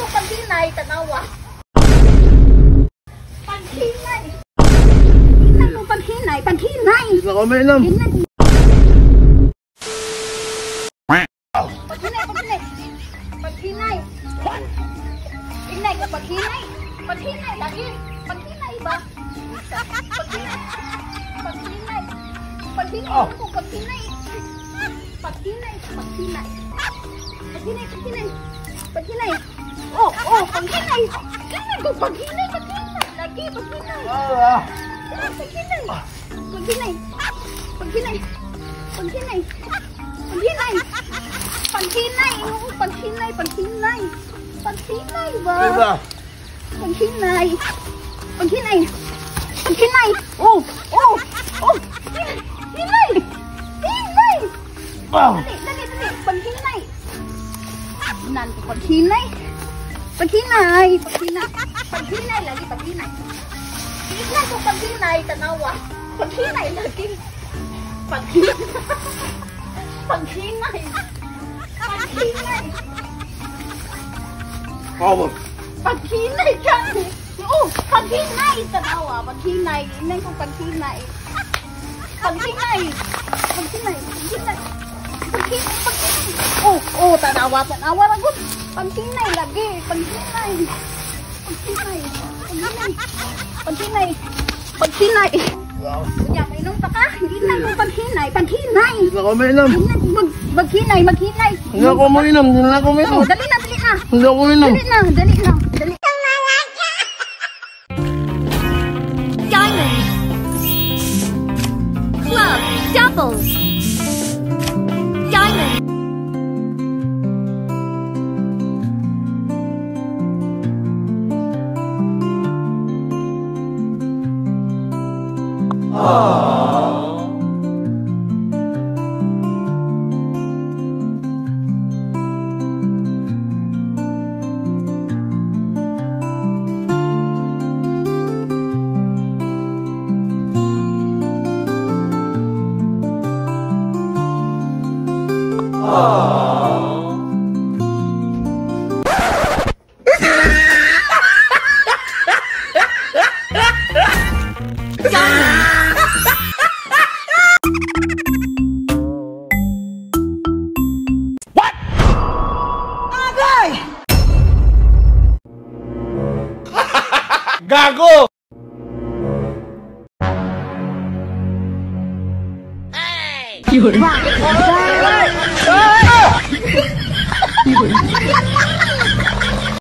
ko paghinay, tanawa. Paghinay. Tingnan ko paghinay, paghinay. Hindi na kami inom. Paghinay. Paghinay. Tingnan ko paghinay. Paghinay lagi. Paghinay ba? Paghinay. Paghinay. Paghinay ko paghinay. Paghinay. Paghinay. Paghinay. Paghinay. Oh, paghinay. Tingnan ko paghinay. Paghinay lagi. Paghinay. Paghinay. Paghinay. Paghinay. Paghinay. Paghinay. Paghinay. Paghinay. Paghinay. Paghinay ba? Diba? Paghinay. Paghinay. Paghinay. Oh. Hinay. Hinay. Dali. Paghinay. Nan ko paghinay. Paghinay. Paghinay lagi paghinay. Tingnan ko paghinay, tanawa. Paghinay lagi. Paghinay. Paghinay. Paghinay. Vamos. Paghinay ka. Oh, paghinay, tanawa. Paghinay. Tingnan ko paghinay. Paghinay. Paghinay. Oh, tanawa lagot. Paghinay lagi. Paghinay. Kuya, mainom pa ka? Hindi na ko paghinay. Hindi na kami inom. Maghinay. Hindi na kami inom. Oh, dali na. Hindi ako inom. Dali na. Diamond. Club. Double. Diamond. Gago! Hey!